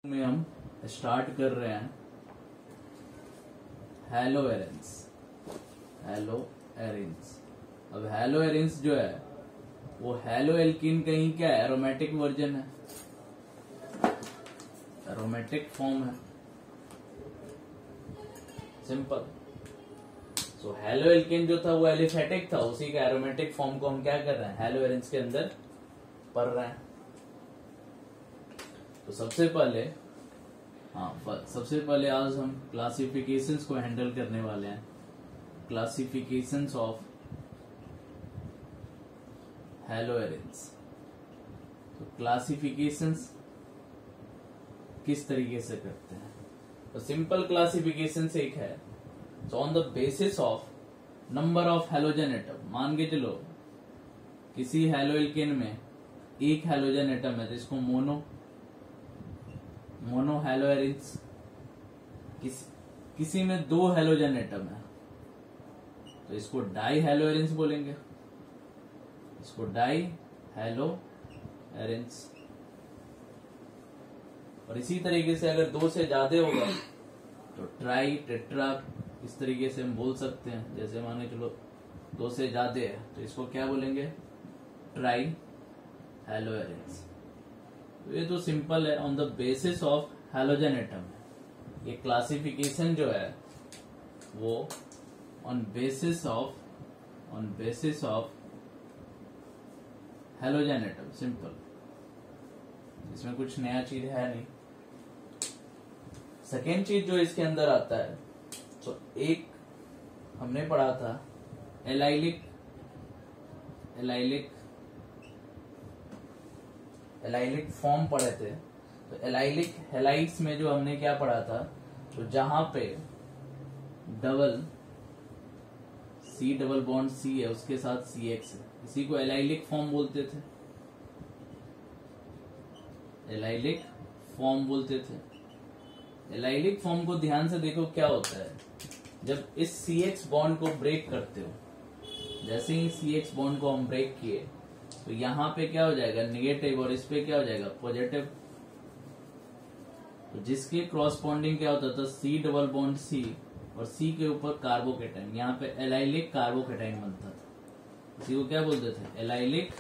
में हम स्टार्ट कर रहे हैं हेलो एरेंस। हेलो एरेंस, अब हेलो एरेंस जो है वो हेलो एल्कीन का ही क्या है, एरोमेटिक वर्जन है, एरोमेटिक फॉर्म है, सिंपल। सो हेलो एल्कीन जो था वो एलिफेटिक था, उसी का एरोमेटिक फॉर्म को हम क्या कर रहे हैं, हेलो एरेंस के अंदर पढ़ रहे हैं। तो सबसे पहले आज हम क्लासिफिकेशंस को हैंडल करने वाले हैं। Classifications of hello arenes. तो क्लासिफिकेशंस किस तरीके से करते हैं, तो सिंपल क्लासिफिकेशन एक है, तो on the basis of number of halogen atom. मान के चलो किसी हेलो एल्केन में एक हेलोजन एटम है तो इसको मोनो हेलो एरेंस। किसी में दो हेलोजन एटम है तो इसको डाई हेलो एरेंस बोलेंगे, इसको डाई हेलो एरेंस। और इसी तरीके से अगर दो से ज्यादा होगा तो ट्राई टेट्रा, इस तरीके से हम बोल सकते हैं। जैसे माने चलो दो से ज्यादा है तो इसको क्या बोलेंगे, ट्राई हेलो एरेंस। तो ये तो सिंपल है, on the basis of halogen atom. ये क्लासिफिकेशन जो है वो on basis of halogen atom, simple. इसमें कुछ नया चीज है नहीं। सेकेंड चीज जो इसके अंदर आता है, तो एक हमने पढ़ा था एलाइलिक फॉर्म पढ़े थे। तो एलाइलिक हेलाइड्स में जो हमने क्या पढ़ा था, तो जहां पे C डबल बॉन्ड C है उसके साथ CX है, इसी को एलाइलिक फॉर्म बोलते थे, एलाइलिक फॉर्म बोलते थे। एलाइलिक फॉर्म को ध्यान से देखो क्या होता है, जब इस CX बॉन्ड को ब्रेक करते हो, जैसे ही CX बॉन्ड को हम ब्रेक किए तो यहां पे क्या हो जाएगा, नेगेटिव, और इस पे क्या हो जाएगा, पॉजिटिव। तो जिसके क्रॉसपॉन्डिंग क्या होता था, C डबल बॉन्ड C और C के ऊपर कार्बोकेटाइन, यहाँ पे एलाइलिक कार्बोकेटाइन बनता था। इसी को क्या बोलते थे, एलाइलिक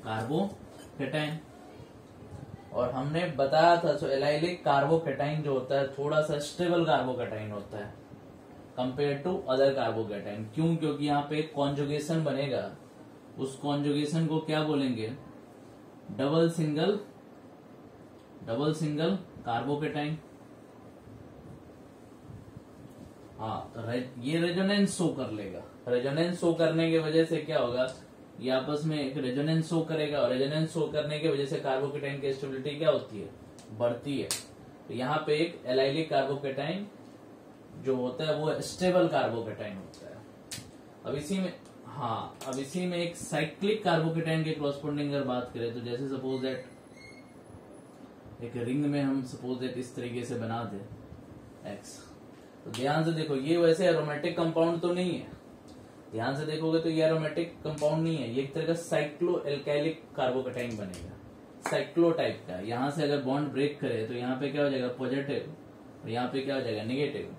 कार्बोकेटाइन। और हमने बताया था तो एलाइलिक कार्बोकेटाइन जो होता है थोड़ा सा स्टेबल कार्बोकेटाइन होता है कंपेयर टू अदर कार्बोकेटाइन। क्यों? क्योंकि यहाँ पे एक कॉन्जुगेशन बनेगा, उस कॉन्जुगेशन को क्या बोलेंगे, डबल सिंगल कार्बोकेटाइन। हाँ, तो ये रेजोनेंस शो कर लेगा। रेजोनेंस शो करने की वजह से क्या होगा, ये आपस में एक रेजोनेंस शो करेगा, और रेजोनेंस शो करने की वजह से कार्बोकेटाइन की स्टेबिलिटी क्या होती है, बढ़ती है। तो यहाँ पे एक एलाइलिक कार्बोकेटाइन जो होता है वो स्टेबल कार्बोकेटाइन होता है। अब इसी में एक साइक्लिक कार्बोकेटाइन के कॉरस्पॉन्डिंग अगर बात करें, तो जैसे सपोज दैट एक रिंग में हम सपोज दैट इस तरीके से बना दे X, तो ध्यान से देखो ये वैसे एरोमेटिक कंपाउंड तो नहीं है, ध्यान से देखोगे तो ये एरोमेटिक कंपाउंड नहीं है, ये एक तरह का साइक्लो एल्काइलिक कार्बोकेटाइन बनेगा, साइक्लो टाइप का। यहां से अगर बॉन्ड ब्रेक करे तो यहाँ पे क्या हो जाएगा, पॉजिटिव, और यहाँ पे क्या हो जाएगा, नेगेटिव।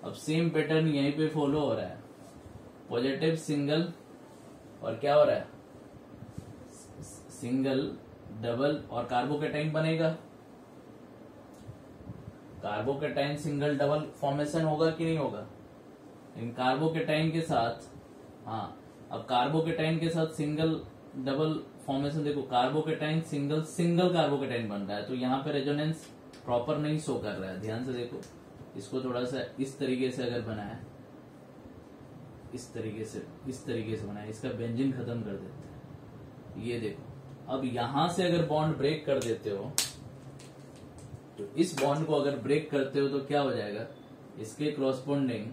अब सेम पैटर्न यहीं पे फॉलो हो रहा है, पॉजिटिव सिंगल, और क्या हो रहा है, सिंगल डबल, और कार्बोकेटाइन बनेगा। कार्बोकेटाइन सिंगल डबल फॉर्मेशन होगा कि नहीं होगा, इन कार्बोकेटाइन के साथ। अब कार्बोकेटाइन के साथ सिंगल डबल फॉर्मेशन, देखो कार्बोकेटाइन सिंगल कार्बोकेटाइन बन रहा है, तो यहाँ पे रेजोनेंस प्रॉपर नहीं शो कर रहा है। ध्यान से देखो, इसको थोड़ा सा इस तरीके से अगर बनाया, इस तरीके से बनाया, इसका बेंजीन खत्म कर देते हैं। ये देखो, अब यहां से अगर बॉन्ड ब्रेक कर देते हो, तो इस बॉन्ड को अगर ब्रेक करते हो तो क्या हो जाएगा, इसके क्रॉसपॉन्डिंग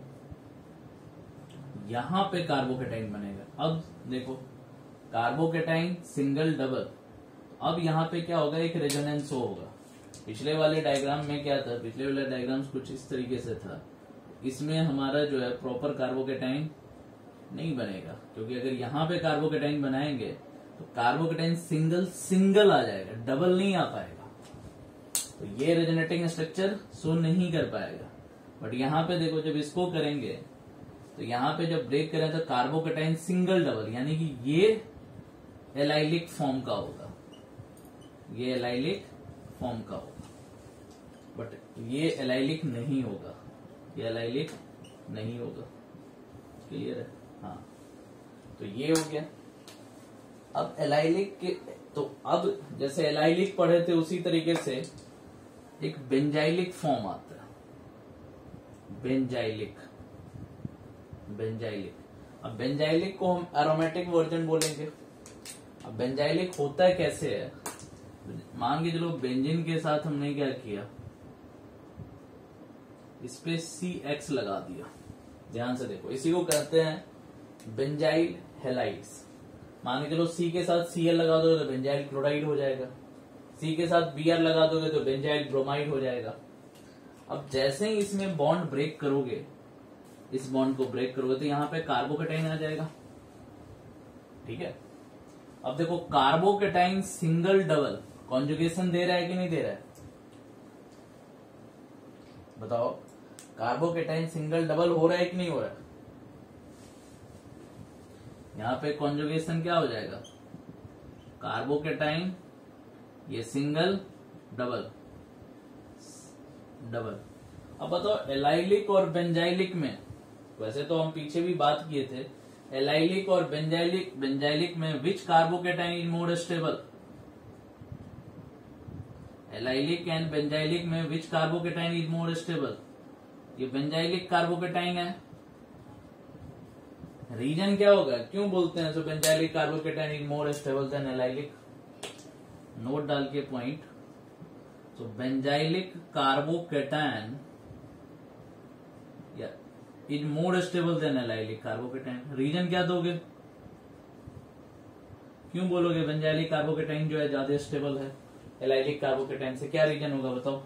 यहां पे कार्बोकेटाइन बनेगा। अब देखो कार्बोकेटाइन सिंगल डबल, अब यहां पे क्या होगा, एक रेजोनेंस होगा। पिछले वाले डायग्राम में क्या था, पिछले वाले डायग्राम कुछ इस तरीके से था, इसमें हमारा जो है प्रॉपर कार्बोकेटाइन नहीं बनेगा, क्योंकि अगर यहां पे कार्बोकेटाइन बनाएंगे तो कार्बोकेटाइन सिंगल आ जाएगा, डबल नहीं आ पाएगा। तो ये रेजोनेटिंग स्ट्रक्चर शो नहीं कर पाएगा। बट यहाँ पे देखो जब इसको करेंगे तो यहाँ पे जब ब्रेक करें तो कार्बोकेटाइन सिंगल डबल यानी कि ये एलाइलिक फॉर्म का होगा, ये एलाइलिक फॉर्म का होगा। बट ये एलाइलिक नहीं होगा, ये एलाइलिक नहीं होगा। क्लियर है? हाँ, तो ये हो गया। अब एलाइलिक के तो अब जैसे एलाइलिक पढ़े थे उसी तरीके से एक बेंजाइलिक फॉर्म आता है, बेंजाइलिक। अब बेंजाइलिक को हम एरोमेटिक वर्जन बोलेंगे। अब बेंजाइलिक होता कैसे है, मान के चलो बेंजीन के साथ हमने क्या किया, इस पे CX लगा दिया। ध्यान से देखो, इसी को कहते हैं बेंजाइल हैलाइड्स। मान के चलो C के साथ Cl लगा दोगे तो बेंजाइल क्लोराइड हो जाएगा, C के साथ Br लगा दोगे तो बेंजाइल ब्रोमाइड हो जाएगा। अब जैसे ही इसमें बॉन्ड ब्रेक करोगे, इस बॉन्ड को ब्रेक करोगे तो यहाँ पे कार्बोकेटाइन आ जाएगा। ठीक है, अब देखो कार्बोकेटाइन सिंगल डबल कॉन्जुगेशन दे रहा है कि नहीं दे रहा है, बताओ। कार्बोकेटाइन सिंगल डबल हो रहा है कि नहीं हो रहा है? यहाँ पे कॉन्जुगेशन क्या हो जाएगा, कार्बोकेटाइन ये सिंगल डबल डबल। अब बताओ एलाइलिक और बेंजाइलिक में, वैसे तो हम पीछे भी बात किए थे, एलाइलिक और बेंजाइलिक में which carbocation is more stable? Allylic and benzylic में which carbocation is more stable? ये बेंजाइलिक कार्बोकेटाइन है। रीजन क्या होगा, क्यों बोलते हैं so benzylic carbocation is more stable than allylic? Note डाल के पॉइंट। तो benzylic carbocation is more stable than allylic carbocation. Reason क्या दोगे, क्यों बोलोगे बेंजाइलिक कार्बोकेटाइन जो है ज्यादा स्टेबल है एलाइलिक कार्बोकेटाइन से? क्या रीजन होगा बताओ?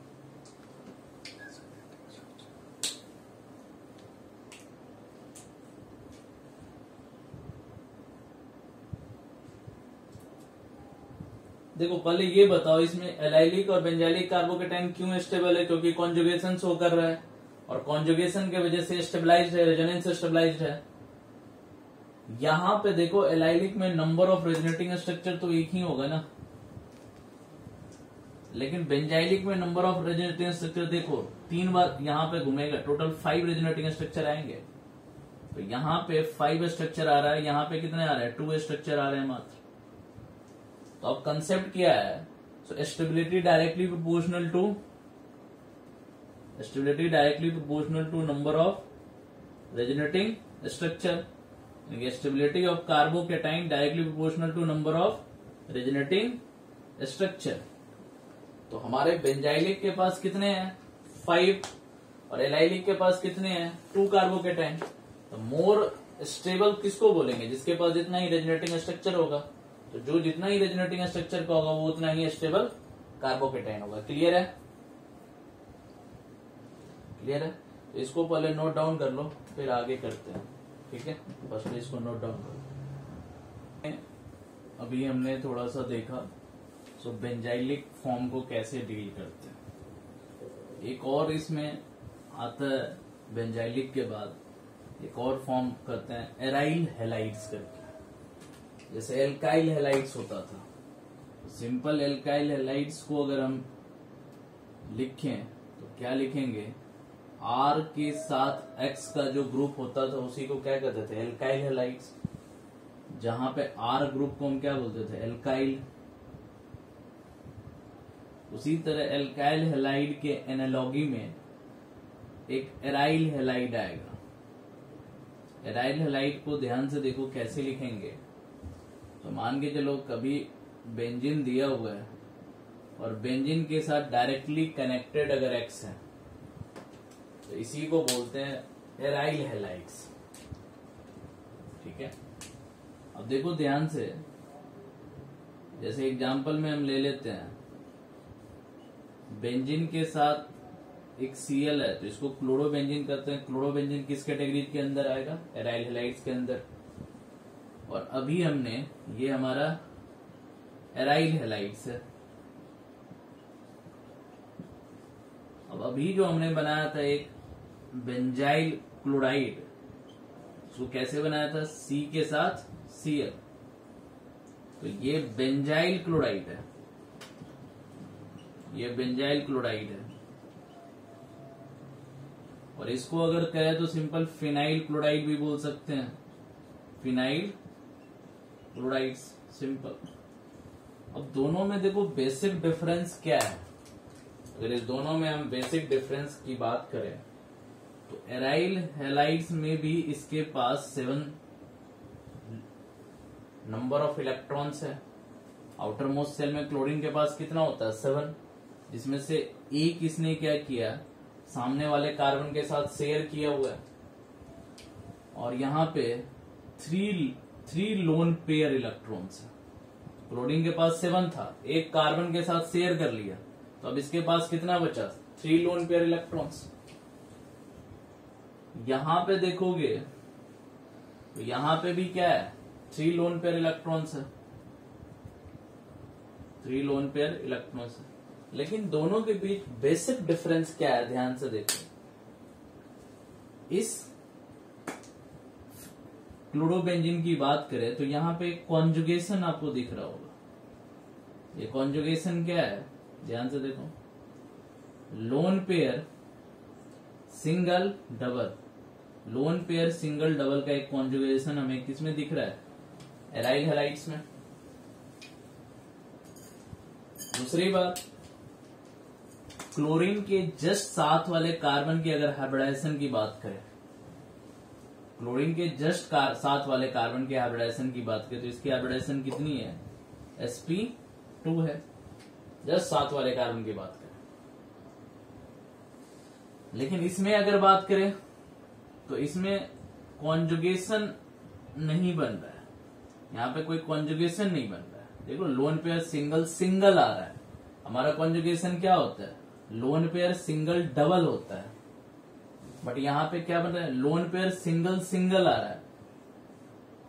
देखो पहले ये बताओ, इसमें एलाइलिक और बेंजाइलिक कार्बोकेटाइन क्यों स्टेबल है? क्योंकि कॉन्जुगेशन शो कर रहा है और कॉन्जुगेशन के वजह से स्टेबलाइज्ड है, रेजोनेंस स्टेबलाइज्ड है। यहां पे देखो एलाइलिक में नंबर ऑफ रेजोनेटिंग स्ट्रक्चर तो एक ही होगा ना, लेकिन बेंजाइलिक में नंबर ऑफ रेजोनेटिंग स्ट्रक्चर देखो 3 बार यहाँ पे घूमेगा, टोटल 5 रेजोनेटिंग स्ट्रक्चर आएंगे। तो यहाँ पे 5 स्ट्रक्चर आ रहा है, यहाँ पे कितने आ रहे हैं? 2 स्ट्रक्चर आ रहे हैं मात्र। तो अब कंसेप्ट क्या है, so stability directly proportional to number of resonating structure. Stability of carbocation directly proportional to number of resonating structure. तो हमारे बेंजाइलिक के पास कितने हैं? 5। और एलाइलिक के पास कितने हैं? 2 कार्बोकेटाइन। तो मोर स्टेबल किसको बोलेंगे? जिसके पास जितना ही रेजोनेटिंग स्ट्रक्चर होगा। तो जो जितना ही रेजोनेटिंग स्ट्रक्चर का होगा वो उतना ही स्टेबल कार्बोकेटाइन होगा। क्लियर है? क्लियर है? तो इसको पहले नोट डाउन कर लो, फिर आगे करते हैं। ठीक है, बस इसको नोट डाउन करो। अभी हमने थोड़ा सा देखा सो बेंजाइलिक फॉर्म को कैसे डील करते हैं। एक और इसमें आता है बेंजाइलिक के बाद एक और फॉर्म करते हैं एराइल हैलाइड्स करके। जैसे एल्काइल हैलाइड्स होता था, सिंपल एल्काइल हैलाइड्स को अगर हम लिखें तो क्या लिखेंगे? R के साथ X का जो ग्रुप होता था उसी को क्या कहते थे? Alkyl halides. जहां पे R ग्रुप को हम क्या बोलते थे? एल्काइल। उसी तरह एल्काइल हैलाइड के एनालॉगी में एक एराइल हैलाइड आएगा। एराइल हैलाइड को ध्यान से देखो कैसे लिखेंगे। तो मान के चलो कभी बेंजीन दिया हुआ है और बेंजीन के साथ डायरेक्टली कनेक्टेड अगर X है तो इसी को बोलते हैं एराइल हैलाइड्स। ठीक है, अब देखो ध्यान से, जैसे एग्जांपल में हम ले लेते हैं बेंजीन के साथ एक Cl है तो इसको क्लोरोबेंजीन करते हैं। क्लोरोबेंजीन किस कैटेगरी के अंदर आएगा? एराइल हैलाइड्स के अंदर। और अभी हमने ये हमारा एराइल हैलाइड्स है, अभी जो हमने बनाया था एक बेंजाइल क्लोराइड, उसको कैसे बनाया था, सी के साथ Cl, तो ये बेंजाइल क्लोराइड है, ये बेंजाइल क्लोराइड है। और इसको अगर कहें तो सिंपल फिनाइल क्लोराइड भी बोल सकते हैं, फिनाइल क्लोराइड सिंपल। अब दोनों में देखो बेसिक डिफरेंस क्या है, अगर इस दोनों में हम बेसिक डिफरेंस की बात करें तो एराइल हैलाइड्स में भी इसके पास 7 नंबर ऑफ इलेक्ट्रॉन्स है। आउटर मोस्ट सेल में क्लोरीन के पास कितना होता है, 7, जिसमें से एक इसने क्या किया, सामने वाले कार्बन के साथ शेयर किया हुआ है। और यहाँ पे 3 लोन पेयर इलेक्ट्रॉन्स है। क्लोरीन के पास 7 था, एक कार्बन के साथ शेयर कर लिया, तो अब इसके पास कितना बचा, 3 लोन पेयर इलेक्ट्रॉन्स। यहां पे देखोगे तो यहां पे भी क्या है, 3 लोन पेयर इलेक्ट्रॉन्स है, 3 लोन पेयर इलेक्ट्रॉन्स है। लेकिन दोनों के बीच बेसिक डिफरेंस क्या है, ध्यान से देखो। इस क्लोरोबेंजीन की बात करें तो यहां पे कॉन्जुगेशन आपको दिख रहा होगा। ये कॉन्जुगेशन क्या है, ध्यान से देखो, lone pair single double, lone pair single double का एक कॉन्जुगेशन हमें किसमें दिख रहा है, एराइल हैलाइड्स में। दूसरी बात, क्लोरीन के जस्ट साथ वाले कार्बन की अगर हाइब्रिडाइजेशन की बात करें, क्लोरीन के जस्ट साथ वाले कार्बन के हाइब्रिडाइजेशन की बात करें तो इसकी हाइब्रिडाइजेशन कितनी है, sp2 है, जस्ट साथ वाले कार्बन की बात करें। लेकिन इसमें अगर बात करें तो इसमें कॉन्जुगेशन नहीं बन रहा है, यहाँ पे कोई कॉन्जुगेशन नहीं बन रहा है। देखो लोन पेयर सिंगल सिंगल आ रहा है, हमारा कॉन्जुगेशन क्या होता है, लोन पेयर सिंगल डबल होता है, बट यहां पे क्या बन रहा है, लोन पेयर सिंगल सिंगल आ रहा है,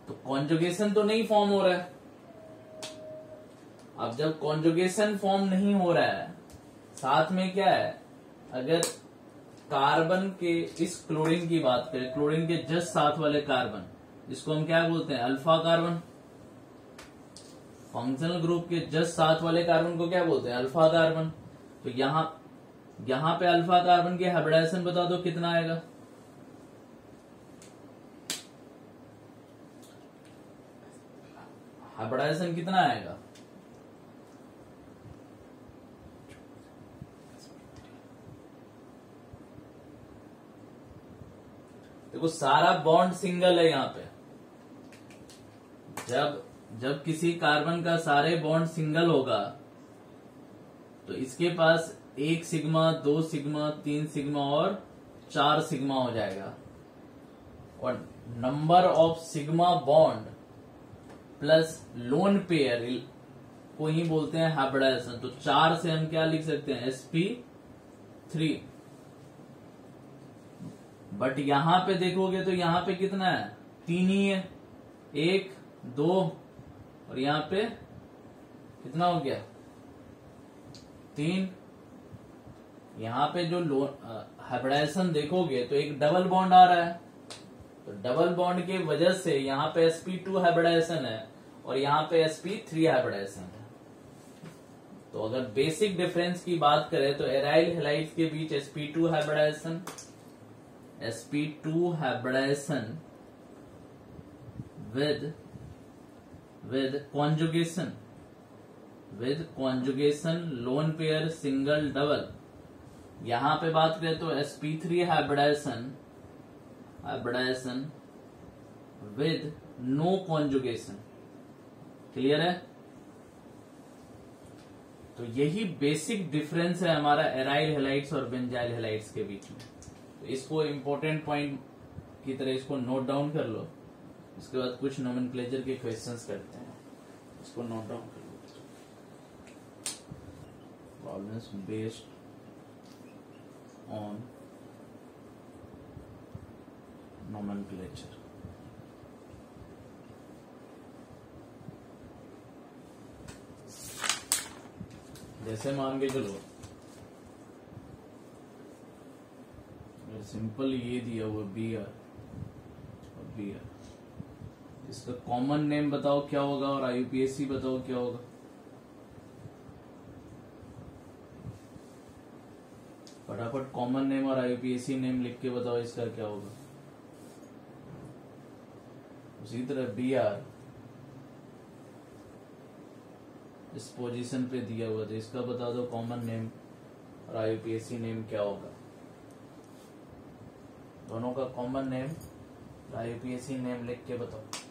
तो कॉन्जुगेशन तो नहीं फॉर्म हो रहा है। अब जब कॉन्जुगेशन फॉर्म नहीं हो रहा है, साथ में क्या है, अगर कार्बन के इस क्लोरीन की बात करें, क्लोरीन के जस्ट साथ वाले कार्बन, जिसको हम क्या बोलते हैं, अल्फा कार्बन, फंक्शनल ग्रुप के जस्ट साथ वाले कार्बन को क्या बोलते हैं, अल्फा कार्बन। तो यहां पे अल्फा कार्बन की हाइब्रिडाइजेशन बता दो कितना आएगा, हाइब्रिडाइजेशन कितना आएगा, देखो सारा बॉन्ड सिंगल है यहाँ पे। जब किसी कार्बन का सारे बॉन्ड सिंगल होगा तो इसके पास 1 सिग्मा 2 सिग्मा 3 सिग्मा और 4 सिग्मा हो जाएगा, और number of sigma bond plus lone pair को ही बोलते हैं हाइब्रिडाइजेशन। तो 4 से हम क्या लिख सकते हैं, sp3। बट यहां पे देखोगे तो यहां पे कितना है, 3 ही है, 1 2 और यहां पे कितना हो गया, 3। यहां पे जो हाइब्रिडाइजेशन देखोगे तो एक डबल बॉन्ड आ रहा है, तो डबल बॉन्ड की वजह से यहां पे sp2 हाइब्रिडाइजेशन है और यहां पे sp3 हाइब्रिडाइजेशन है। तो अगर बेसिक डिफरेंस की बात करें तो एराइल हैलाइड्स के बीच sp2 hybridization, sp2 hybridization with conjugation lone pair single double। यहां पे बात करें तो sp3 hybridization with no conjugation। Clear है, तो यही बेसिक डिफरेंस है हमारा एराइल हैलाइड्स और बेंजाइल हैलाइड्स के बीच में। तो इसको इम्पोर्टेंट पॉइंट की तरह इसको नोट डाउन कर लो, इसके बाद कुछ नोमेनक्लेचर के क्वेश्चंस करते हैं, इसको नोट डाउन कर लो। Problems based on nomenclature. जैसे मान के चलो सिंपल ये दिया हुआ Br और Br, इसका कॉमन नेम बताओ क्या होगा और IUPAC बताओ क्या होगा। फटाफट कॉमन नेम और IUPAC नेम लिख के बताओ इसका क्या होगा। उसी तरह Br इस पोजीशन पे दिया हुआ था, इसका बता दो कॉमन नेम और IUPAC नेम क्या होगा। दोनों का कॉमन नेम IUPAC नेम लिख के बताओ।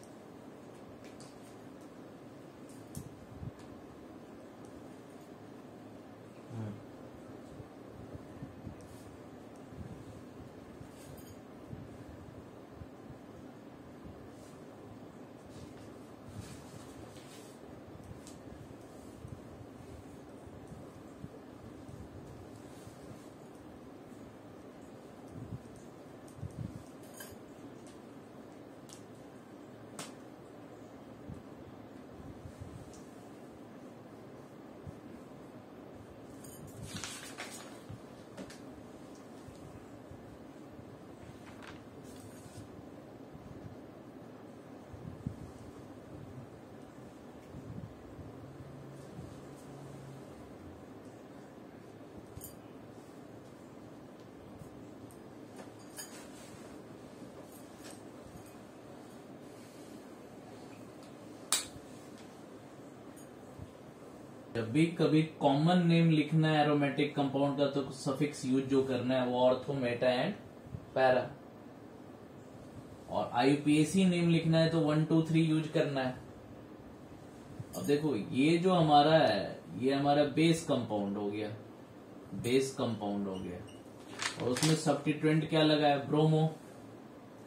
जब भी कभी कॉमन नेम लिखना है एरोमेटिक कंपाउंड का, तो सफिक्स यूज जो करना है वो ऑर्थो, मेटा एंड पैरा। और IUPAC नेम लिखना है तो 1 2 3 यूज करना है। अब देखो ये जो हमारा है ये हमारा बेस कंपाउंड हो गया, बेस कंपाउंड हो गया, और उसमें सब्स्टिट्यूएंट क्या लगा है, ब्रोमो।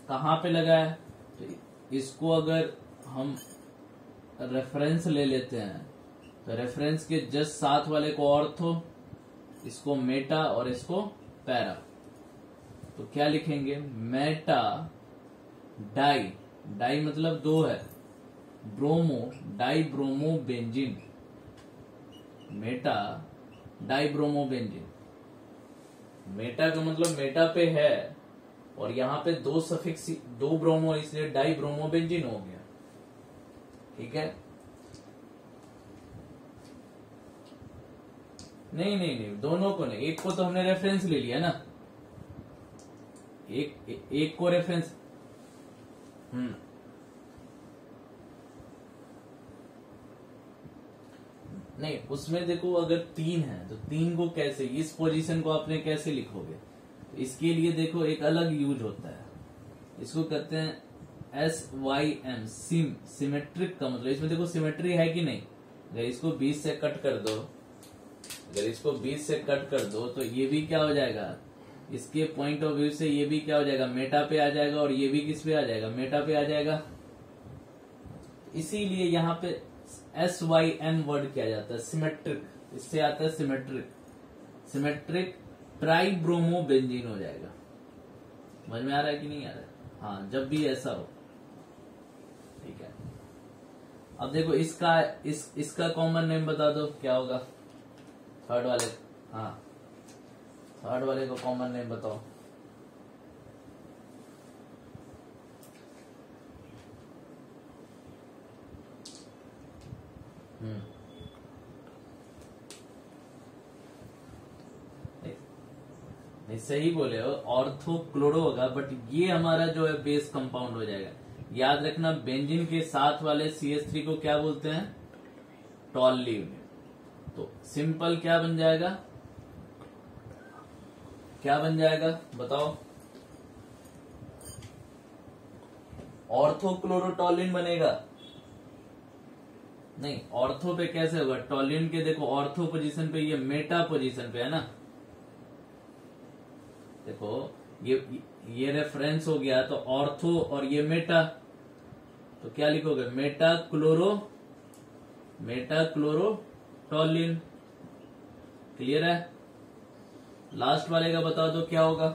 कहाँ पे लगा है, तो इसको अगर हम रेफरेंस ले लेते हैं तो रेफरेंस के जस्ट साथ वाले को ऑर्थो, इसको मेटा और इसको पैरा। तो क्या लिखेंगे, मेटा डाई, डाई मतलब दो है, bromo die bromo benzene, Meta die bromo benzene. Meta का मतलब मेटा पे है और यहाँ पे दो सफिक्स, दो ब्रोमो, इसलिए डाई ब्रोमो बेंजीन हो गया। ठीक है, नहीं, दोनों को नहीं, एक को तो हमने रेफरेंस ले लिया ना, एक को रेफरेंस। नहीं, उसमें देखो अगर 3 है तो 3 को कैसे, इस पोजीशन को आपने कैसे लिखोगे, तो इसके लिए देखो एक अलग यूज होता है, इसको कहते हैं SYM, सिमेट्रिक का मतलब। इसमें देखो सिमेट्री है कि नहीं, अगर इसको 20 से कट कर दो, अगर इसको 20 से कट कर दो तो ये भी क्या हो जाएगा, इसके पॉइंट ऑफ व्यू से ये भी क्या हो जाएगा, मेटा पे आ जाएगा, और ये भी किस पे आ जाएगा, मेटा पे आ जाएगा। इसीलिए यहाँ पे SYM वर्ड किया जाता है, सिमेट्रिक, इससे आता है सिमेट्रिक, सिमेट्रिक ट्राइब्रोमो बेंजीन हो जाएगा। समझ में आ रहा है कि नहीं आ रहा है? हाँ, जब भी ऐसा हो। ठीक है, अब देखो इसका कॉमन नेम बता दो क्या होगा, थर्ड वाले, हाँ थर्ड वाले को कॉमन नेम बताओ। नहीं, सही बोले हो, ऑर्थो क्लोरो होगा, बट ये हमारा जो है बेस कंपाउंड हो जाएगा। याद रखना, बेंजीन के साथ वाले CH3 को क्या बोलते हैं, टॉल्यून। तो सिंपल क्या बन जाएगा, क्या बन जाएगा बताओ, ऑर्थो क्लोरोटॉलिन बनेगा। नहीं, ऑर्थो पे कैसे होगा, टॉलिन के देखो ऑर्थो पोजीशन पे, ये मेटा पोजीशन पे है ना। देखो ये रेफरेंस हो गया, तो ऑर्थो और ये मेटा, तो क्या लिखोगे, मेटा क्लोरो टॉलिन। क्लियर है? लास्ट वाले का बता दो क्या होगा,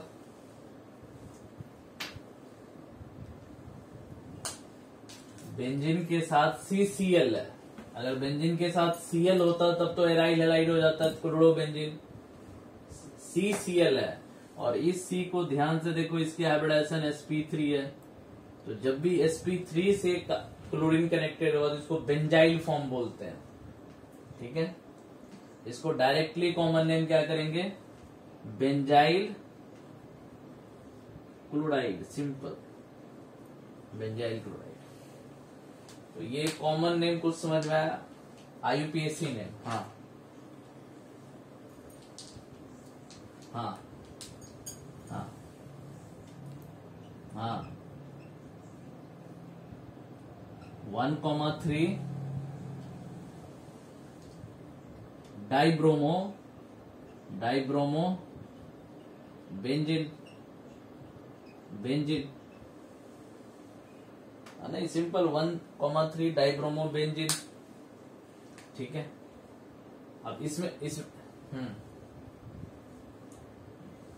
बेंजीन के साथ CCl है, अगर बेंजीन के साथ Cl होता तब तो एराइल हेलाइड हो जाता, क्लोरो बेंजीन। CCl है और इस C को ध्यान से देखो, इसकी हाइब्रिडाइजेशन sp3 है, तो जब भी sp3 से क्लोरीन कनेक्टेड होगा तो इसको बेंजाइल फॉर्म बोलते हैं। ठीक है, इसको डायरेक्टली कॉमन नेम क्या करेंगे, benzyl chloride, simple benzyl chloride. तो ये कॉमन नेम कुछ समझ में आया, IUPAC नेम। हाँ हाँ हाँ हाँ 1,3 डाइब्रोमो बेंजीन नहीं, सिंपल 1,3 डाइब्रोमो बेंजीन। ठीक है, अब इसमें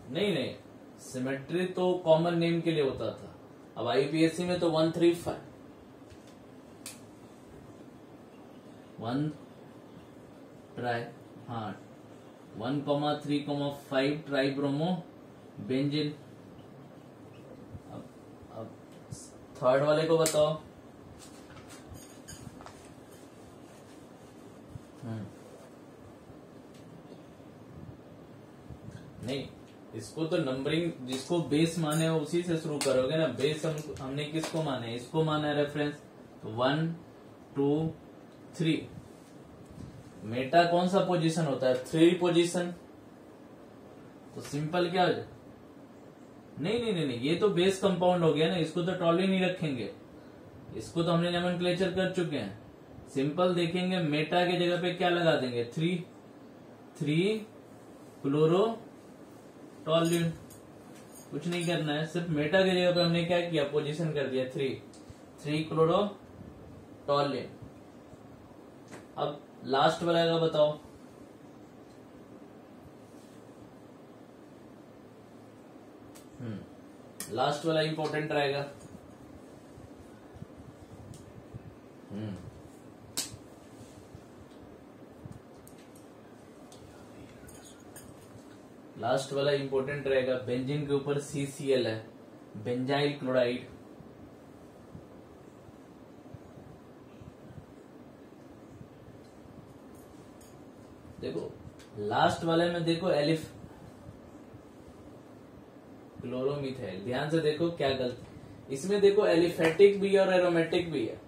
नहीं, सिमेट्री तो कॉमन नेम के लिए होता था, अब IUPAC में तो 1,3,5 1,3,5 ट्राइब्रोमो बेंजीन। अब थर्ड वाले को बताओ। नहीं, इसको तो नंबरिंग जिसको बेस माने हो उसी से शुरू करोगे ना। बेस हमने किसको माने, इसको माना है रेफरेंस, तो 1 2 3। मेटा कौन सा पोजीशन होता है, 3 पोजीशन। तो सिंपल क्या हो जाए, नहीं, ये तो बेस कंपाउंड हो गया ना, इसको तो टॉली नहीं रखेंगे, इसको तो हमने नोमेनक्लेचर कर चुके हैं। सिंपल देखेंगे, मेटा के जगह पे क्या लगा देंगे, 3 क्लोरो टॉल्यून। कुछ नहीं करना है, सिर्फ मेटा की जगह पे हमने क्या किया, पोजीशन कर दिया 3 क्लोरो टॉल्यून। अब लास्ट वाला का बताओ। लास्ट वाला इंपॉर्टेंट रहेगा। लास्ट वाला इंपॉर्टेंट रहेगा, बेंजीन के ऊपर CCl है, बेंजाइल क्लोराइड। देखो लास्ट वाले में देखो एलिफ क्लोरोमिथाइल, ध्यान से देखो क्या गलती, इसमें देखो एलिफेटिक भी है और एरोमेटिक भी है।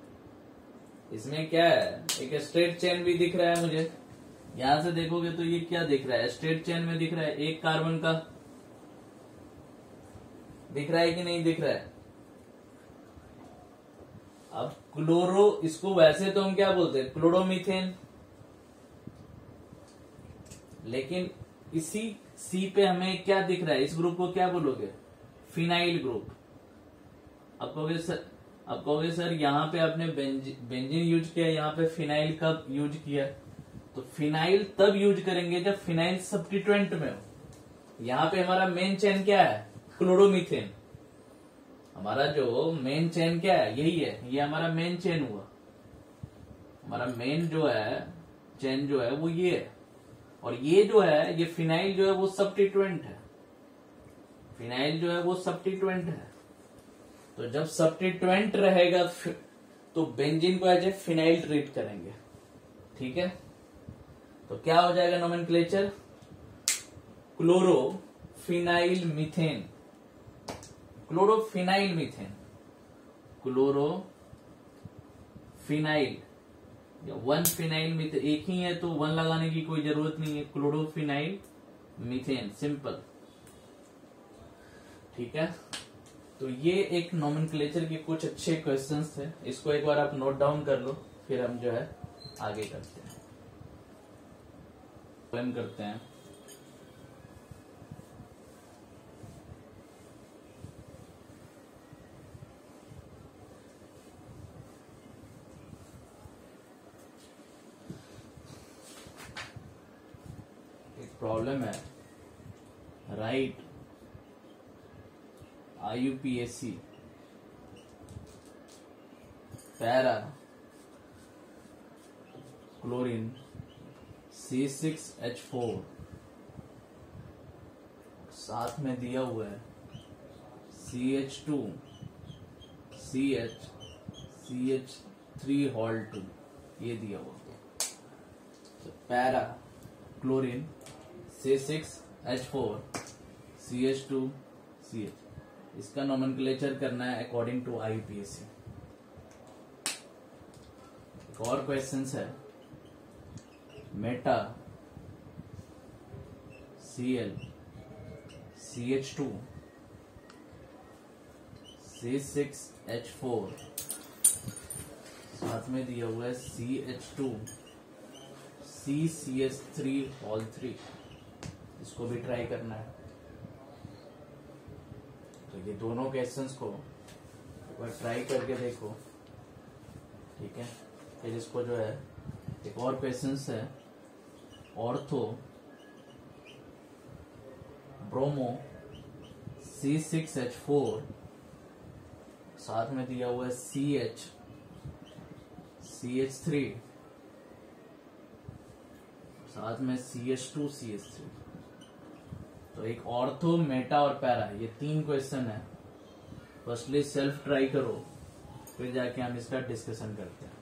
इसमें क्या है, एक स्ट्रेट चेन भी दिख रहा है मुझे, यहां से देखोगे तो ये क्या दिख रहा है, स्ट्रेट चेन में दिख रहा है, एक कार्बन का दिख रहा है कि नहीं दिख रहा है। अब क्लोरो, इसको वैसे तो हम क्या बोलते हैं, क्लोरोमीथेन, लेकिन इसी सी पे हमें क्या दिख रहा है, इस ग्रुप को क्या बोलोगे, फिनाइल ग्रुप। अब कहोगे सर यहाँ पे आपने बेंजीन यूज किया, यहाँ पे फिनाइल कब यूज किया, तो फिनाइल तब यूज करेंगे जब फिनाइल सब्स्टिट्यूएंट में हो। यहाँ पे हमारा मेन चेन क्या है, क्लोरोमीथेन। हमारा जो मेन चेन क्या है, यही है, ये हमारा मेन चेन हुआ। हमारा मेन जो है चेन जो है वो ये है, और ये जो है, ये फिनाइल जो है वो सब्स्टिट्यूएंट है। फिनाइल जो है वो सब्स्टिट्यूएंट है। तो जब सब्स्टिट्यूएंट रहेगा तो बेंजीन को एज ए फिनाइल ट्रीट करेंगे। ठीक है, तो क्या हो जाएगा nomenclature, chlorophenyl methane, chlorophenyl methane, chlorophenyl, 1 phenyl methane, एक ही है तो 1 लगाने की कोई जरूरत नहीं है, क्लोरोफिनाइल मीथेन, सिंपल। ठीक है, तो ये एक नोमेनक्लेचर के कुछ अच्छे क्वेश्चंस थे, इसको एक बार आप नोट डाउन कर लो, फिर हम जो है आगे करते हैं, प्लान करते हैं। एक प्रॉब्लम है, right IUPAC para chlorine C6H4 साथ में दिया हुआ है CH2 CH CH3 हॉल 2, ये दिया हुआ है। तो para chlorine C6H4 CH2 CH, इसका नोमेनक्लेचर करना है अकॉर्डिंग टू IUPAC। एक और क्वेश्चन है, मेटा Cl CH2 C6H4 साथ में दिया हुआ है CH2 CCH3 हॉल 3, इसको भी ट्राई करना है। तो ये दोनों क्वेश्चंस को एक बार ट्राई करके देखो, ठीक है। फिर इसको जो है एक और क्वेश्चंस है, ऑर्थो ब्रोमो C6H4 साथ में दिया हुआ है CH3 साथ में CH2 CH3। तो एक ऑर्थो, मेटा और पैरा, ये 3 क्वेश्चन है। फर्स्टली सेल्फ ट्राई करो, फिर जाके हम इसका डिस्कशन करते हैं।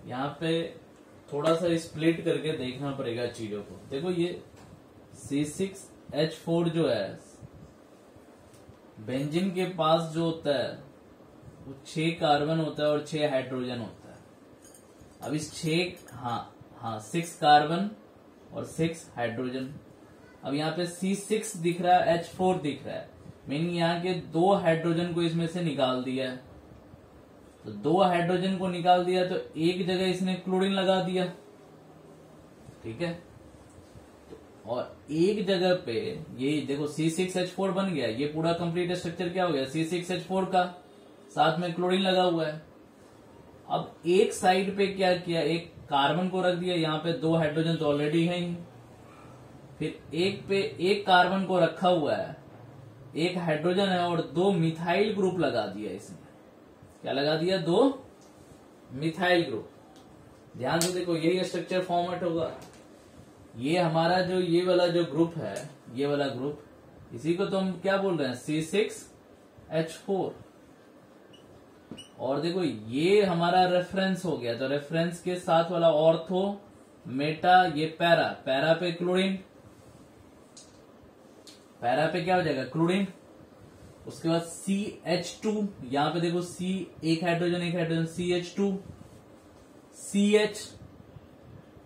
यहाँ पे थोड़ा सा स्प्लिट करके देखना पड़ेगा चीजों को। देखो ये C6H4 जो है, बेंजीन के पास जो होता है वो 6 कार्बन होता है और 6 हाइड्रोजन होता है। अब इस 6 कार्बन और 6 हाइड्रोजन। अब यहाँ पे C6 दिख रहा है, H4 दिख रहा है, मीनिंग यहाँ के 2 हाइड्रोजन को इसमें से निकाल दिया है। तो 2 हाइड्रोजन को निकाल दिया तो एक जगह इसने क्लोरीन लगा दिया, ठीक है। और एक जगह पे ये देखो C6H4 बन गया, ये पूरा कंप्लीट स्ट्रक्चर क्या हो गया, C6H4 का, साथ में क्लोरीन लगा हुआ है। अब एक साइड पे क्या किया, एक कार्बन को रख दिया, यहाँ पे 2 हाइड्रोजन तो ऑलरेडी है ही। फिर एक पे एक कार्बन को रखा हुआ है, एक हाइड्रोजन है और 2 मिथाइल ग्रुप लगा दिया इसने। क्या लगा दिया, 2 मिथाइल ग्रुप। ध्यान से देखो, यही स्ट्रक्चर फॉर्मेट होगा। ये हमारा जो ये वाला जो ग्रुप है, ये वाला ग्रुप, इसी को तो हम क्या बोल रहे हैं, C6H4। और देखो ये हमारा रेफरेंस हो गया, तो रेफरेंस के साथ वाला ऑर्थो, मेटा, ये पैरा, पैरा पे क्लोरीन, पैरा पे क्या हो जाएगा, क्लोरीन। उसके बाद CH2, यहां पे देखो C, एक हाइड्रोजन CH2 CH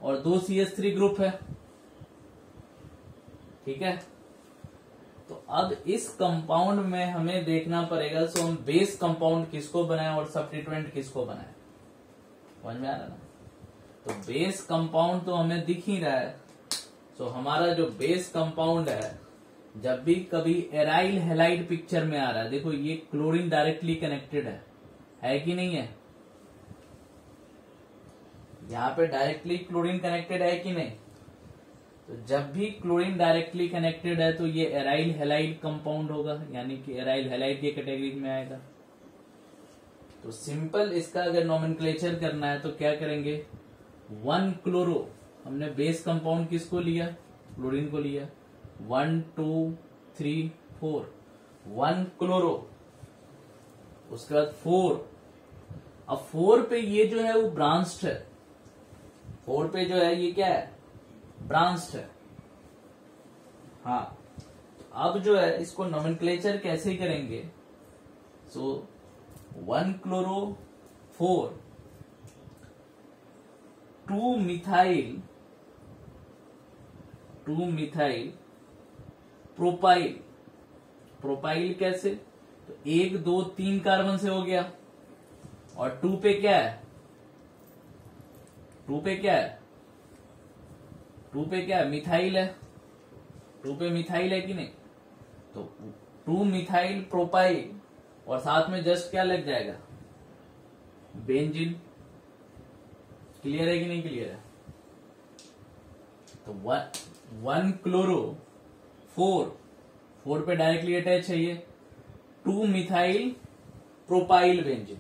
और 2 CH3 ग्रुप है, ठीक है। तो अब इस कंपाउंड में हमें देखना पड़ेगा, सो हम बेस कंपाउंड किसको बनाए और सब्स्टिट्यूएंट किसको बनाए, समझ में आ रहा ना। तो बेस कंपाउंड तो हमें दिख ही रहा है। सो हमारा जो बेस कंपाउंड है, जब भी कभी एराइल हैलाइड पिक्चर में आ रहा है, देखो ये क्लोरीन डायरेक्टली कनेक्टेड है कि नहीं है, यहाँ पे डायरेक्टली क्लोरीन कनेक्टेड है कि नहीं। तो जब भी क्लोरीन डायरेक्टली कनेक्टेड है तो ये एराइल हैलाइड कंपाउंड होगा, यानी कि एराइल हैलाइड की कैटेगरी में आएगा। तो सिंपल इसका अगर नोमेनक्लेचर करना है तो क्या करेंगे, 1 क्लोरो, हमने बेस कंपाउंड किसको लिया, क्लोरीन को लिया, 1 2 3 4, 1 क्लोरो। उसके बाद 4, अब 4 पे ये जो है वो ब्रांच्ड है, 4 पे जो है ये क्या है, ब्रांच्ड है। हाँ, अब जो है इसको नोमेनक्लेचर कैसे करेंगे, सो 1 क्लोरो 4, 2 मिथाइल प्रोपाइल। प्रोपाइल कैसे, तो 1 2 3 कार्बन से हो गया, और 2 पे क्या है, 2 पे क्या है, 2 पे क्या है, मिथाइल है, 2 पे मिथाइल है कि नहीं। तो 2 मिथाइल प्रोपाइल और साथ में जस्ट क्या लग जाएगा, बेंजीन। क्लियर है कि नहीं क्लियर है। तो 1 क्लोरो 4 पे डायरेक्टली अटैच है ये, 2 मिथाइल प्रोपाइल बेंजीन।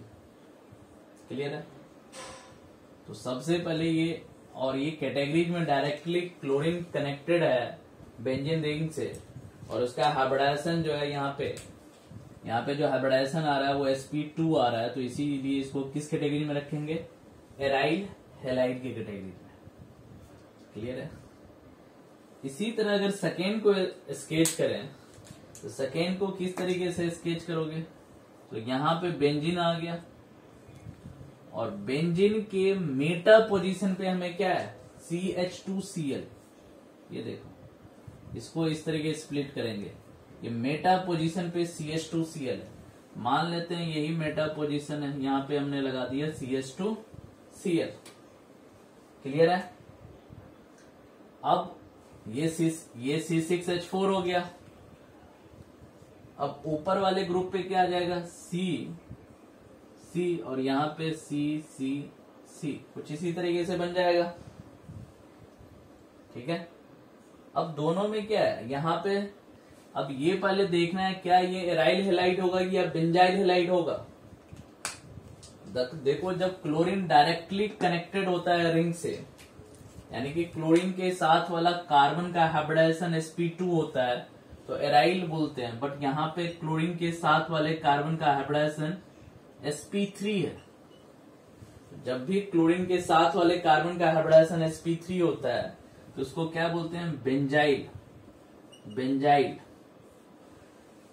क्लियर है। तो सबसे पहले ये, और ये कैटेगरीज में डायरेक्टली क्लोरीन कनेक्टेड है बेंजीन रिंग से, और उसका हाइब्रिडाइजेशन जो है यहाँ पे जो हाइब्रिडाइजेशन आ रहा है वो sp2 आ रहा है, तो इसीलिए इसको किस कैटेगरी में रखेंगे, एराइल हैलाइड की कैटेगरी में। क्लियर है। इसी तरह अगर सेकेंड को स्केच करें तो सेकेंड को किस तरीके से स्केच करोगे, तो यहाँ पे बेंजीन आ गया और बेंजीन के मेटा पोजीशन पे हमें क्या है, CH2Cl। ये देखो, इसको इस तरीके स्प्लिट करेंगे, ये मेटा पोजीशन पे CH2Cl है, मान लेते हैं यही मेटा पोजीशन है, यहाँ पे हमने लगा दिया CH2Cl। क्लियर है। अब ये C6H4 हो गया। अब ऊपर वाले ग्रुप पे क्या आ जाएगा, C और यहाँ पे C कुछ इसी तरीके से बन जाएगा। ठीक है। अब दोनों में क्या है, यहाँ पे अब ये पहले देखना है क्या ये एराइल हैलाइड होगा या बेंजाइल हैलाइड होगा। देखो, जब क्लोरीन डायरेक्टली कनेक्टेड होता है रिंग से, यानी कि क्लोरीन के साथ वाला कार्बन का हाइब्रिडाइजेशन sp2 होता है तो एराइल बोलते हैं, बट यहाँ पे क्लोरीन के साथ वाले कार्बन का हाइब्रिडाइजेशन sp3 है। जब भी क्लोरीन के साथ वाले कार्बन का हाइब्रिडाइजेशन sp3 होता है तो उसको क्या बोलते हैं, बेंजाइल।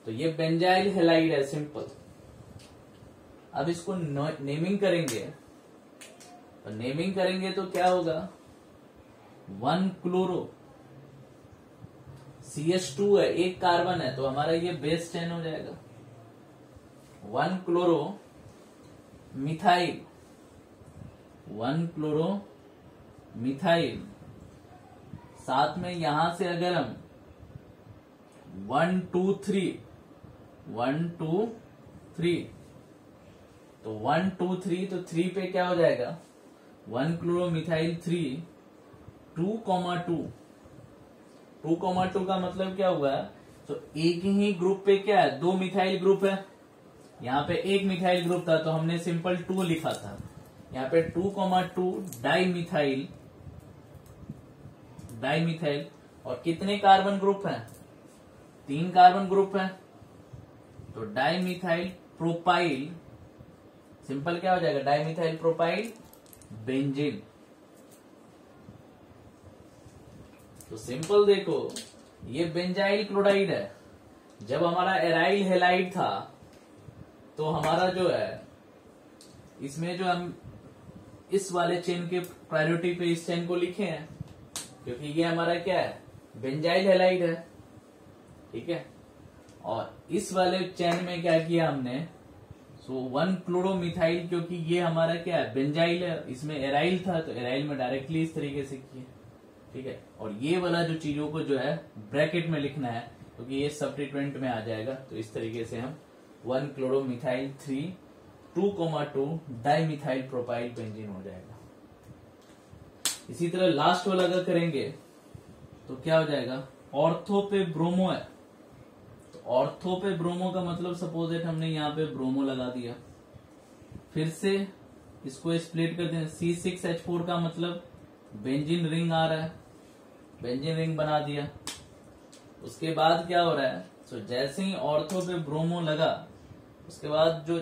तो ये बेंजाइल हैलाइड है, सिंपल। अब इसको नेमिंग करेंगे तो क्या होगा, 1 क्लोरो CH2 है, एक कार्बन है, तो हमारा ये बेस चेन हो जाएगा। 1 क्लोरो मिथाइल, साथ में यहां से अगर हम 1 2 3 तो 1 2 3 तो 3 पे क्या हो जाएगा, 1 क्लोरोमिथाइल 3 2,2 का मतलब क्या हुआ, तो एक ही ग्रुप पे क्या है, 2 मिथाइल ग्रुप है। यहाँ पे एक मिथाइल ग्रुप था तो हमने सिंपल 2 लिखा था। यहाँ पे 2,2 डाइमिथाइल और कितने कार्बन ग्रुप हैं, 3 कार्बन ग्रुप हैं, तो डाइमिथाइल प्रोपाइल, सिंपल क्या हो जाएगा, डाइमिथाइल प्रोपाइल बेंजीन। तो सिंपल देखो, ये बेंजाइल क्लोराइड है। जब हमारा एराइल हैलाइड था तो हमारा जो है, इसमें जो हम इस वाले चेन के प्रायोरिटी पे इस चेन को लिखे हैं, क्योंकि ये हमारा क्या है, बेंजाइल हैलाइड है। ठीक है। और इस वाले चेन में क्या किया हमने, 1 क्लोरोमिथाइल, क्योंकि ये हमारा क्या है, बेंजाइल है, इसमें एराइल था तो एराइल में डायरेक्टली इस तरीके से किया। ठीक है। और ये वाला जो चीजों को जो है ब्रैकेट में लिखना है, क्योंकि ये सब्स्टिट्यूएंट में आ जाएगा, तो इस तरीके से हम 1 क्लोरोमिथाइल 3 2,2 डाइमिथाइल प्रोपाइल बेंजीन हो जाएगा। इसी तरह लास्ट वाला अगर करेंगे तो क्या हो जाएगा, ऑर्थो पे ब्रोमो है, तो ऑर्थो पे ब्रोमो का मतलब सपोज दैट हमने यहाँ पे ब्रोमो लगा दिया, फिर से इसको स्प्लिट कर दें, C6H4 का मतलब बेंजीन रिंग आ रहा है, बेंजीन रिंग बना दिया। उसके बाद क्या हो रहा है, तो जैसे ही ऑर्थो पे ब्रोमो लगा, उसके बाद जो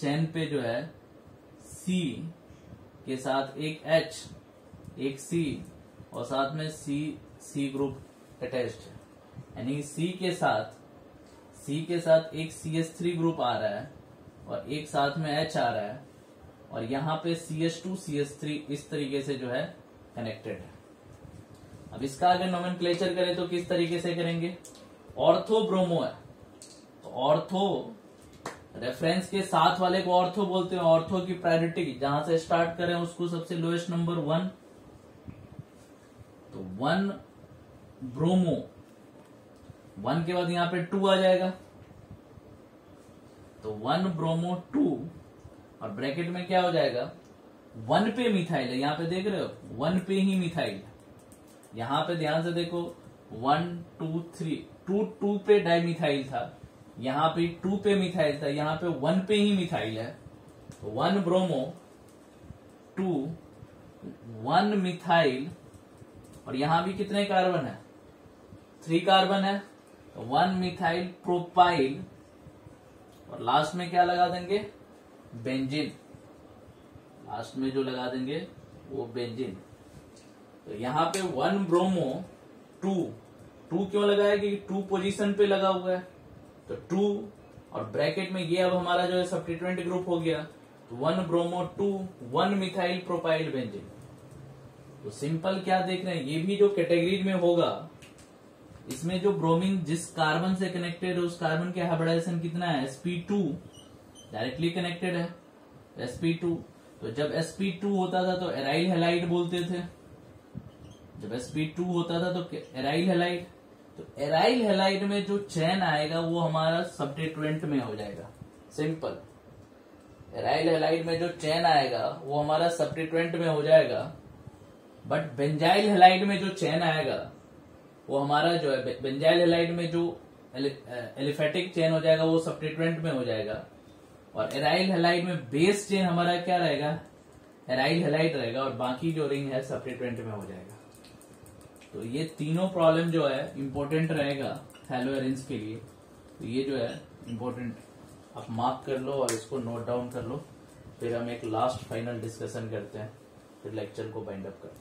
चेन पे जो है C के साथ एक H, एक C और साथ में C ग्रुप अटैच्ड है, यानी C के साथ एक CH3 ग्रुप आ रहा है और एक साथ में H आ रहा है, और यहाँ पे CH2 CH3 इस तरीके से जो है कनेक्टेड है। अब इसका अगर नोमेनक्लेचर करें तो किस तरीके से करेंगे, ऑर्थो ब्रोमो है तो ऑर्थो रेफरेंस के साथ वाले को ऑर्थो बोलते हैं। ऑर्थो की प्रायोरिटी जहां से स्टार्ट करें उसको सबसे लोएस्ट नंबर 1, तो 1 ब्रोमो, 1 के बाद यहां पे 2 आ जाएगा, तो 1 ब्रोमो 2 और ब्रैकेट में क्या हो जाएगा, 1 पे मिथाइल है, यहाँ पे देख रहे हो 1 पे ही मिथाइल, यहाँ पे ध्यान से देखो 1 2 3 2 पे डाइमिथाइल था, यहाँ पे 2 पे मिथाइल था, यहाँ पे 1 पे ही मिथाइल है, तो 1 ब्रोमो 2 1 मिथाइल और यहाँ भी कितने कार्बन है, 3 कार्बन है, 1 मिथाइल प्रोपाइल, और लास्ट में क्या लगा देंगे, बेंजीन। लास्ट में जो लगा देंगे वो बेंजीन। तो यहाँ पे 1 ब्रोमो 2 क्यों लगाया, कि 2 पोजीशन पे लगा हुआ है, तो 2 और ब्रैकेट में ये अब हमारा जो है सब्स्टिट्यूएंट ग्रुप हो गया, तो 1 ब्रोमो 2 1 मिथाइल प्रोपाइल बेंजीन। तो सिंपल क्या देख रहे हैं, ये भी जो कैटेगरी में होगा, इसमें जो ब्रोमीन जिस कार्बन से कनेक्टेड है उस कार्बन के हाइब्रिडाइजेशन कितना है, sp2 डायरेक्टली कनेक्टेड है, sp2। तो जब sp2 होता था तो एराइल हैलाइड बोलते थे, जब sp2 होता था तो एराइल हैलाइड। तो एराइल हैलाइड में जो चैन आएगा वो हमारा सब्स्टिट्यूएंट में हो जाएगा, सिंपल। एराइल हैलाइड में जो चैन आएगा वो हमारा सब्स्टिट्यूएंट में हो जाएगा, बट बेंजाइल हैलाइड में जो चैन आएगा वो हमारा जो है, बेंजाइल हैलाइड में जो एलिफेटिक चेन हो जाएगा वो सब्स्टिट्यूएंट में हो जाएगा, और एराइल हैलाइड में बेस चेन हमारा क्या रहेगा, एराइल हैलाइड रहेगा, और बाकी जो रिंग है सब्स्टिट्यूएंट में हो जाएगा। तो ये तीनों प्रॉब्लम जो है इंपॉर्टेंट रहेगा हैलो एरेंज के लिए। तो ये जो है इंपॉर्टेंट आप मार्क कर लो और इसको नोट डाउन कर लो, फिर हम एक लास्ट फाइनल डिस्कशन करते हैं, फिर लेक्चर को बाइंड अप करते हैं।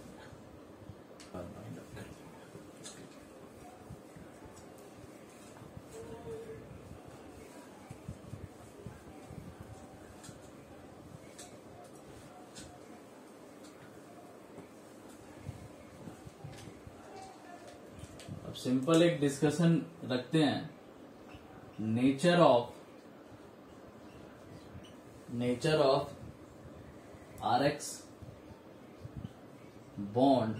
सिंपल एक डिस्कशन रखते हैं, nature of RX bond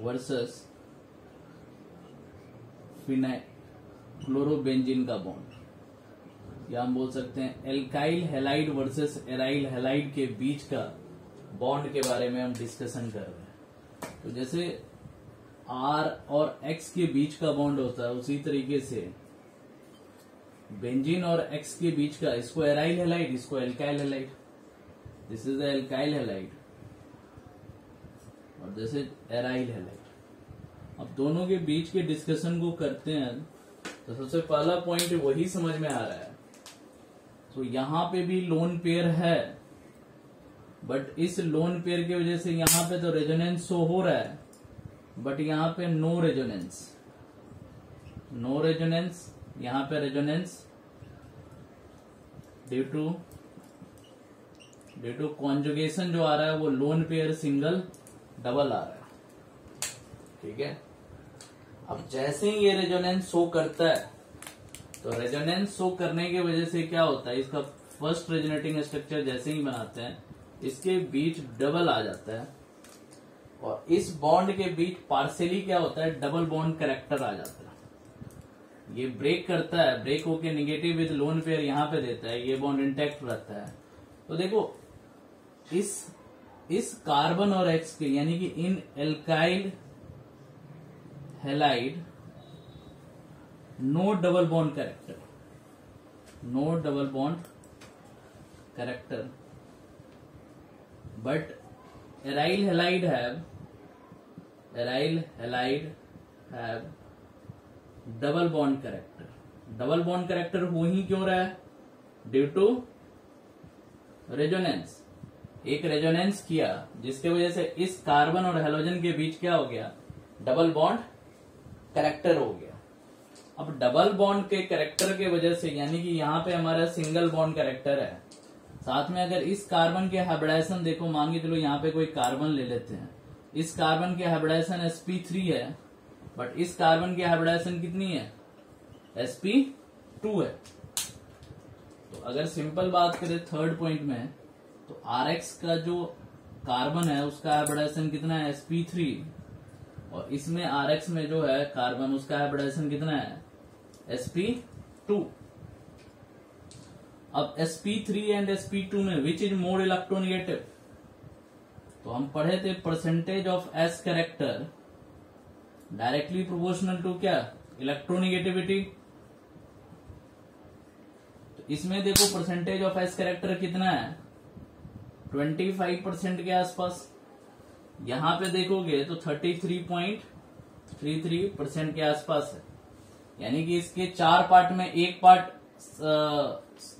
versus chlorobenzene का बॉन्ड, या हम बोल सकते हैं alkyl halide versus aryl halide के बीच का बॉन्ड के बारे में हम डिस्कशन कर रहे हैं। तो जैसे R और X के बीच का बॉन्ड होता है, उसी तरीके से बेंजीन और X के बीच का, इसको एराइल हैलाइड, इसको alkyl halide, this is the alkyl halide और दिस इज एराइल हैलाइड। अब दोनों के बीच के डिस्कशन को करते हैं तो सबसे पहला पॉइंट वही समझ में आ रहा है। तो यहां पे भी लोन पेयर है, बट इस लोन पेयर की वजह से यहां पे तो रेजोनेंस शो हो रहा है, बट यहां पे नो रेजोनेंस, यहां पे रेजोनेंस ड्यू टू कॉन्जुगेशन जो आ रहा है वो लोन पेयर सिंगल डबल आ रहा है, ठीक है। अब जैसे ही ये रेजोनेंस शो करता है, तो रेजोनेंस शो करने की वजह से क्या होता है, इसका फर्स्ट रेजोनेटिंग स्ट्रक्चर जैसे ही बनाते हैं इसके बीच डबल आ जाता है, और इस बॉन्ड के बीच पार्शियली क्या होता है, डबल बॉन्ड कैरेक्टर आ जाता है। ये ब्रेक करता है, ब्रेक होके नेगेटिव विद लोन पेयर यहां पे देता है, ये बॉन्ड इंटैक्ट रहता है। तो देखो इस कार्बन और एक्स के, यानी कि in alkyl halide no double bond character, but aryl halide have double bond character. Double bond character हो ही क्यों रहा है, ड्यू टू रेजोनेंस। एक रेजोनेंस किया जिसके वजह से इस कार्बन और हेलोजन के बीच क्या हो गया, डबल बॉन्ड कैरेक्टर हो गया। अब डबल बॉन्ड के कैरेक्टर के वजह से, यानी कि यहाँ पे हमारा सिंगल बॉन्ड कैरेक्टर है, साथ में अगर इस कार्बन के हाइब्रिडाइजेशन देखो, मान के चलो यहाँ पे कोई कार्बन ले लेते हैं, इस कार्बन के हाइब्रिडाइजेशन sp3 है, बट इस कार्बन की हाइब्रिडाइजेशन कितनी है, sp2 है। तो अगर सिंपल बात करें थर्ड पॉइंट में, तो RX का जो कार्बन है उसका हाइब्रिडाइजेशन कितना है, sp3, और इसमें RX में जो है कार्बन उसका हाइब्रिडाइजेशन कितना है, sp2। अब sp3 एंड sp2 में विच इज मोर इलेक्ट्रोनेगेटिव, तो हम पढ़े थे percentage of s character directly proportional to क्या, इलेक्ट्रोनेगेटिविटी। तो इसमें देखो परसेंटेज ऑफ s कैरेक्टर कितना है, 25% के आसपास। यहां पे देखोगे तो 33.3 33% के आसपास है। यानी कि इसके 4 पार्ट में एक पार्ट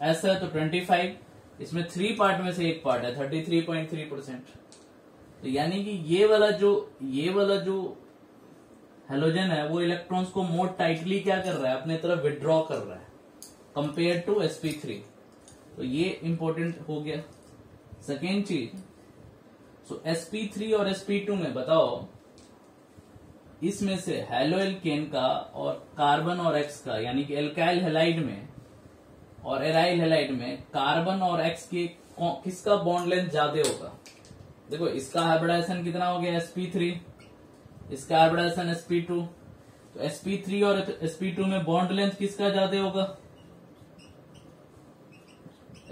एस है तो 25, इसमें 3 पार्ट में से एक पार्ट है 33.3%। तो यानी कि ये वाला जो हेलोजन है वो इलेक्ट्रॉन्स को मोर टाइटली क्या कर रहा है, अपने तरफ विड्रॉ कर रहा है कंपेयर टू sp3। तो ये इंपॉर्टेंट हो गया। सेकेंड चीज, सो sp3 और sp2 में बताओ, इसमें से हैलो एल्केन का और कार्बन और एक्स का, यानी कि एल्काइल हैलाइड में और एराइल हैलाइड में कार्बन और एक्स के किसका बॉन्ड लेंथ ज्यादा होगा? देखो इसका हाइब्रिडाइजेशन कितना हो गया sp3, इसका हाइब्रिडाइजेशन sp2, तो sp3 और sp2 में बॉन्ड लेंथ किसका ज्यादा होगा?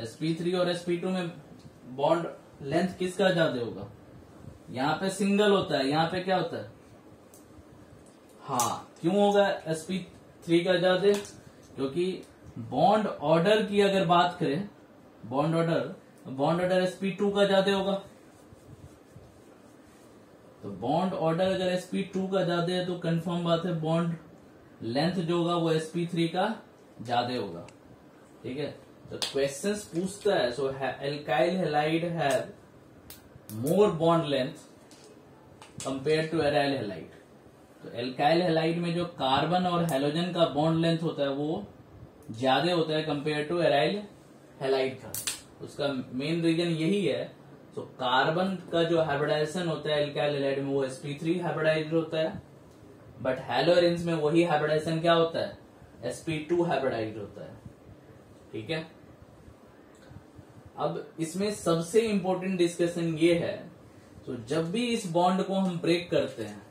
sp3 और sp2 में बॉन्ड लेंथ किसका ज्यादा होगा? यहाँ पे सिंगल होता है, यहाँ पे क्या होता है? हाँ, क्यों होगा sp3 का ज्यादा? क्योंकि बॉन्ड ऑर्डर की अगर बात करें, बॉन्ड ऑर्डर sp2 का ज्यादा होगा। तो बॉन्ड ऑर्डर अगर sp2 का ज्यादा है तो कंफर्म बात है बॉन्ड लेंथ जो होगा वो sp3 का ज्यादा होगा। ठीक है, तो क्वेश्चंस पूछता है, so alkyl halide have more bond length compare to aryl halide. तो एल्काइल हैलाइड में जो कार्बन और हैलोजन का बॉन्ड लेंथ होता है वो ज्यादा होता है कंपेयर टू एराइल हैलाइड का। उसका मेन रीजन यही है। तो कार्बन का जो हाइब्रिडाइजेशन होता है एल्काइल हैलाइड में वो sp3 हाइब्रिडाइज्ड होता है, बट हैलोरेंस में वही हाइब्रिडाइजेशन क्या होता है? sp2 हाइब्रिडाइज्ड होता है। ठीक है, अब इसमें सबसे इंपॉर्टेंट डिस्कशन ये है, तो जब भी इस बॉन्ड को हम ब्रेक करते हैं,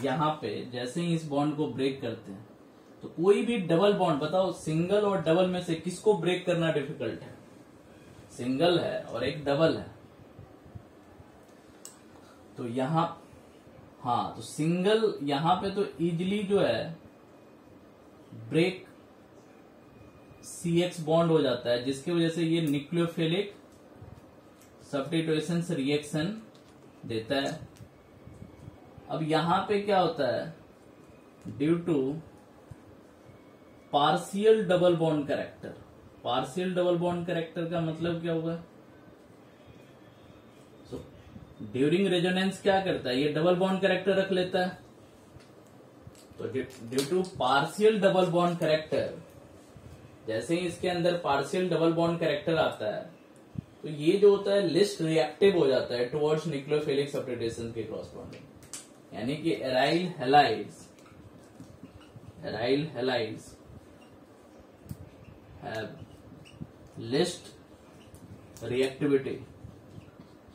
यहां पे जैसे ही इस बॉन्ड को ब्रेक करते हैं, तो कोई भी डबल बॉन्ड बताओ, सिंगल और डबल में से किसको ब्रेक करना डिफिकल्ट है? सिंगल है और एक डबल है। तो यहां तो सिंगल यहां पे तो इजिली जो है ब्रेक CX बॉन्ड हो जाता है, जिसकी वजह से ये न्यूक्लियोफिलिक सब्स्टिट्यूशन रिएक्शन देता है। अब यहां पे क्या होता है? Due to partial double bond character. Partial double bond character का मतलब क्या होगा? सो ड्यूरिंग रेजोनेंस क्या करता है? ये डबल बॉन्ड कैरेक्टर रख लेता है। तो due to partial double bond character, जैसे ही इसके अंदर पार्शियल डबल बॉन्ड कैरेक्टर आता है तो ये जो होता है लिस्ट रिएक्टिव हो जाता है टुवर्ड्स न्यूक्लियोफिलिक सब्स्टिट्यूशन के क्रॉसबॉन्डिंग। यानी कि aryl halides have list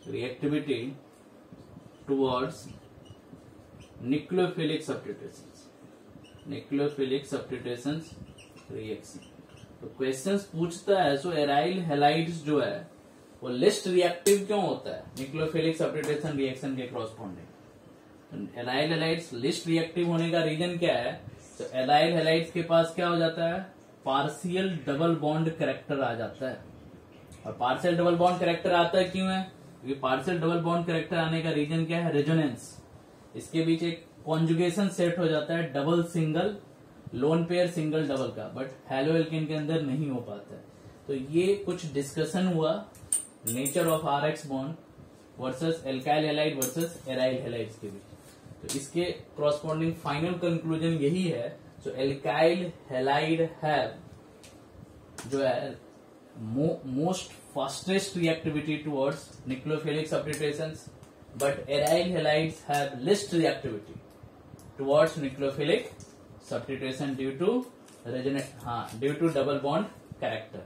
reactivity towards nucleophilic substitutions reaction। तो क्वेश्चंस पूछता है, सो एराइल हैलाइड्स जो है वो लिस्ट रिएक्टिव क्यों होता है न्यूक्लियोफिलिक सब्स्टिट्यूशन रिएक्शन के क्रॉसबॉन्डिंग? एराइल हैलाइड्स लिस्ट रिएक्टिव होने का रीजन क्या है? तो एराइल हैलाइड्स के पास क्या हो जाता है? पार्शियल डबल बॉन्ड कैरेक्टर आ जाता है। और पार्शियल डबल बॉन्ड कैरेक्टर आता है क्यों है? क्योंकि पार्शियल डबल बॉन्ड कैरेक्टर आने का रीजन क्या है? रेजोनेंस। इसके बीच एक कॉन्जुगेशन सेट हो जाता है double single, lone pair single double का, बट हैलो एल्केन के अंदर नहीं हो पाता है। तो ये कुछ डिस्कशन हुआ nature of RX bond versus alkyl halide versus aryl halides के बीच। तो इसके क्रॉसपॉन्डिंग फाइनल कंक्लूजन यही है, सो एल्काइल हैलाइड हैव जो है most fastest reactivity towards nucleophilic substitutions, but aryl halides have least reactivity towards nucleophilic substitution due to double bond character।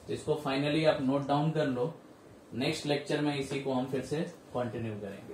तो इसको finally आप नोट डाउन कर लो। नेक्स्ट लेक्चर में इसी को हम फिर से कंटिन्यू करेंगे।